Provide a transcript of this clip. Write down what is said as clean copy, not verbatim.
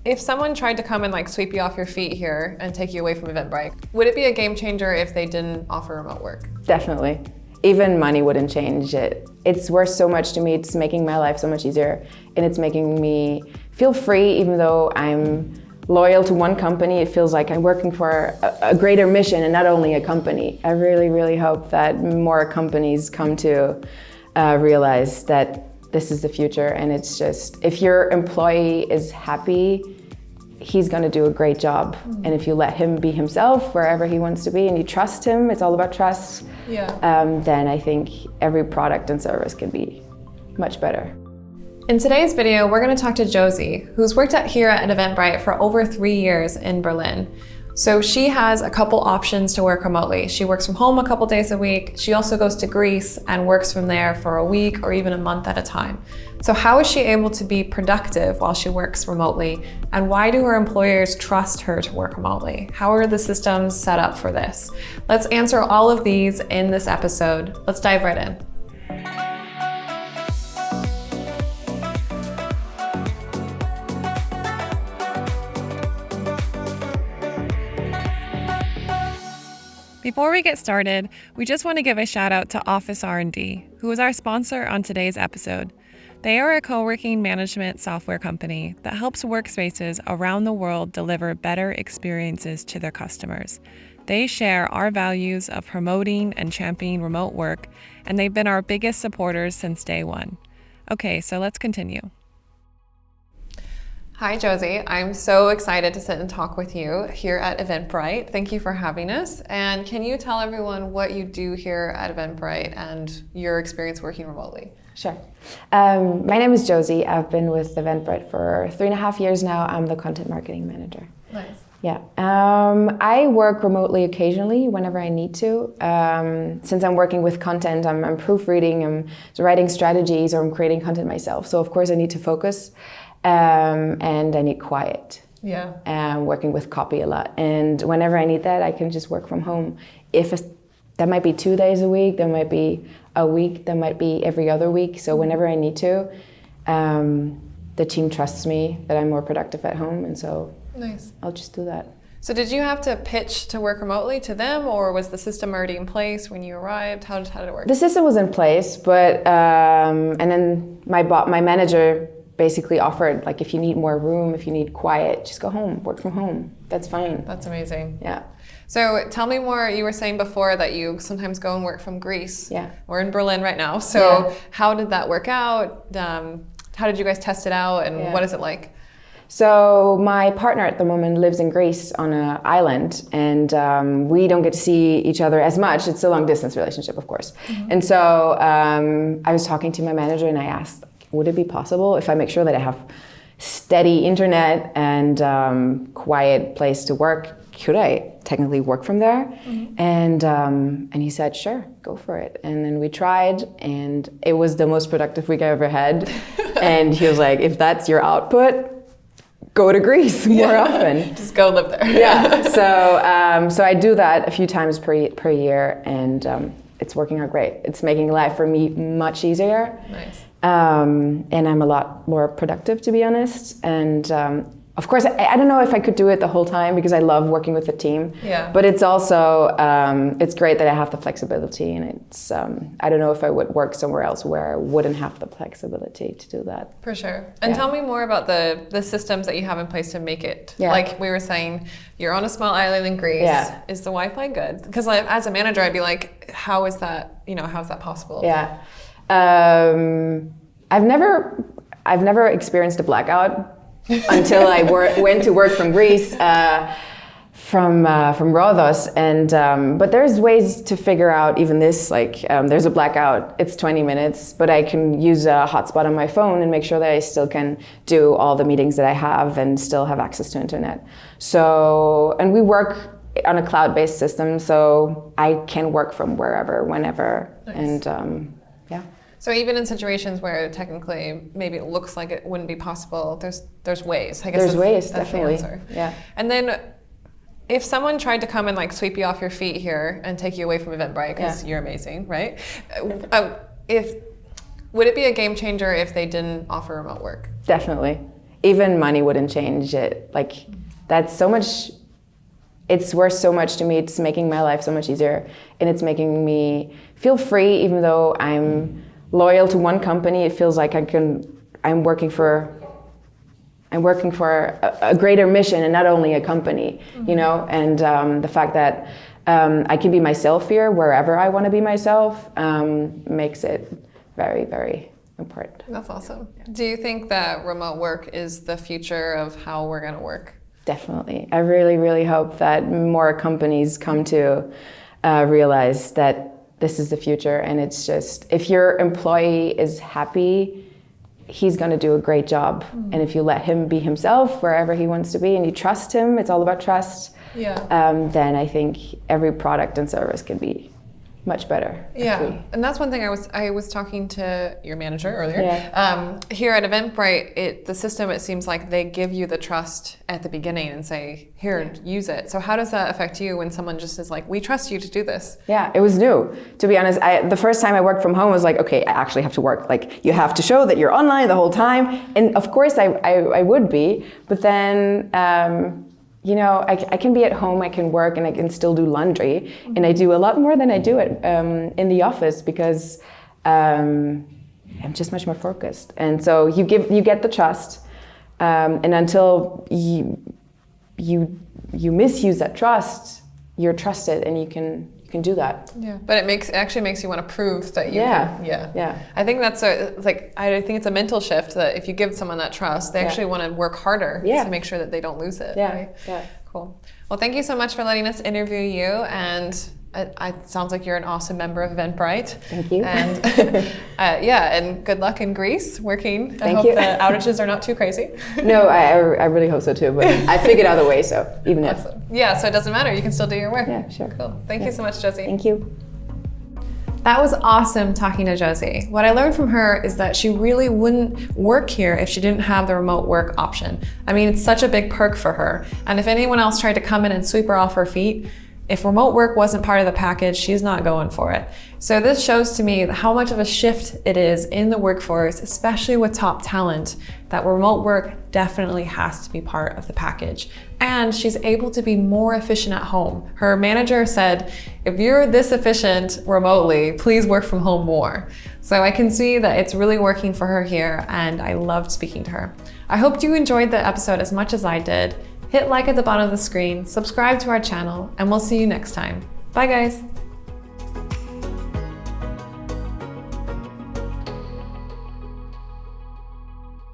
If someone tried to come and like sweep you off your feet here and take you away from Eventbrite, would it be a game changer if they didn't offer remote work? Definitely. Even money wouldn't change it. It's worth so much to me. It's making my life so much easier, and it's making me feel free. Even though I'm loyal to one company, it feels like I'm working for a greater mission and not only a company. I really, really hope that more companies come to realize that this is the future, and it's just, if your employee is happy, he's gonna do a great job. And if you let him be himself wherever he wants to be and you trust him, it's all about trust, then I think every product and service can be much better. In today's video, we're gonna talk to Josie, who's worked here at Eventbrite for over 3 years in Berlin. So she has a couple options to work remotely. She works from home a couple days a week. She also goes to Greece and works from there for a week or even a month at a time. So how is she able to be productive while she works remotely? And why do her employers trust her to work remotely? How are the systems set up for this? Let's answer all of these in this episode. Let's dive right in. Before we get started, we just want to give a shout out to Office R&D, who is our sponsor on today's episode. They are a co-working management software company that helps workspaces around the world deliver better experiences to their customers. They share our values of promoting and championing remote work, and they've been our biggest supporters since day one. Okay, so let's continue. Hi, Josie. I'm so excited to sit and talk with you here at Eventbrite. Thank you for having us. And can you tell everyone what you do here at Eventbrite and your experience working remotely? Sure. My name is Josie. I've been with Eventbrite for 3.5 years now. I'm the content marketing manager. Nice. Yeah. I work remotely occasionally whenever I need to. Since I'm working with content, I'm proofreading, I'm writing strategies, or I'm creating content myself. So of course I need to focus. And I need quiet. Yeah. Working with copy a lot. And whenever I need that, I can just work from home. That might be 2 days a week, that might be a week, that might be every other week. So whenever I need to, the team trusts me that I'm more productive at home. And so nice. I'll just do that. So did you have to pitch to work remotely to them, or was the system already in place when you arrived? How did it work? The system was in place, but and then my manager basically offered, like, if you need more room, if you need quiet, just go home, work from home. That's fine. That's amazing. Yeah. So tell me more. You were saying before that you sometimes go and work from Greece. Yeah. We're in Berlin right now. So how did that work out? How did you guys test it out, and what is it like? So my partner at the moment lives in Greece on an island, and we don't get to see each other as much. It's a long distance relationship, of course. Mm-hmm. And so I was talking to my manager and I asked, would it be possible if I make sure that I have steady internet and quiet place to work, could I technically work from there? Mm-hmm. And he said, sure, go for it. And then we tried, and it was the most productive week I ever had. And he was like, if that's your output, go to Greece more often. Just go live there. Yeah. So I do that a few times per year, and it's working out great. It's making life for me much easier. Nice. And I'm a lot more productive, to be honest. And of course, I don't know if I could do it the whole time because I love working with the team. Yeah. But it's also, it's great that I have the flexibility, and it's, I don't know if I would work somewhere else where I wouldn't have the flexibility to do that. For sure. And tell me more about the systems that you have in place to make it. Yeah. Like we were saying, you're on a small island in Greece. Yeah. Is the Wi-Fi good? Because as a manager, I'd be like, how is that possible? Yeah. I've never experienced a blackout until I went to work from Greece, from Rhodos, and but there's ways to figure out even this. Like there's a blackout, it's 20 minutes, but I can use a hotspot on my phone and make sure that I still can do all the meetings that I have and still have access to internet. So, and we work on a cloud-based system, so I can work from wherever, whenever. Nice. And So even in situations where technically maybe it looks like it wouldn't be possible, there's ways. I guess there's ways, that's definitely. The answer. Yeah. And then if someone tried to come and like sweep you off your feet here and take you away from Eventbrite, because you're amazing, right? Would it be a game changer if they didn't offer remote work? Definitely. even money wouldn't change it. Like, that's so much, it's worth so much to me. It's making my life so much easier, and it's making me feel free. Even though I'm loyal to one company, it feels like I'm working for a greater mission and not only a company, you know. And the fact that I can be myself here wherever I want to be myself makes it very, very important. That's awesome. Do you think that remote work is the future of how we're going to work? Definitely. I really, really hope that more companies come to realize that this is the future. And it's just, if your employee is happy, he's going to do a great job. And if you let him be himself wherever he wants to be, and you trust him, it's all about trust. Then I think every product and service can be much better. Yeah, and that's one thing I was talking to your manager earlier. Here at Eventbrite, the system, it seems like they give you the trust at the beginning and say, here, use it. So how does that affect you when someone just is like, we trust you to do this? Yeah, it was new. To be honest, the first time I worked from home, I was like, okay, I actually have to work. Like, you have to show that you're online the whole time. And of course I would be, but then, you know, I can be at home, I can work, and I can still do laundry. And I do a lot more than I do it in the office, because I'm just much more focused. And so you get the trust, and until you misuse that trust, you're trusted, and you can do that. Yeah, but it actually makes you want to prove that you can. Yeah. I think that's I think it's a mental shift that if you give someone that trust, they actually want to work harder to make sure that they don't lose it. Right? Cool. Well, thank you so much for letting us interview you, and it sounds like you're an awesome member of Eventbrite. Thank you. And and good luck in Greece working. Thank I you. hope the outages are not too crazy. No, I really hope so too, but I figured out a way, so even awesome. Yeah, so it doesn't matter. You can still do your work. Yeah, sure. Cool. Thank you so much, Josie. Thank you. That was awesome talking to Josie. What I learned from her is that she really wouldn't work here if she didn't have the remote work option. I mean, it's such a big perk for her. And if anyone else tried to come in and sweep her off her feet, if remote work wasn't part of the package, she's not going for it. So this shows to me how much of a shift it is in the workforce, especially with top talent, that remote work definitely has to be part of the package. And she's able to be more efficient at home. Her manager said, if you're this efficient remotely, please work from home more. So I can see that it's really working for her here, and I loved speaking to her. I hope you enjoyed the episode as much as I did. Hit like at the bottom of the screen, subscribe to our channel, and we'll see you next time. Bye guys.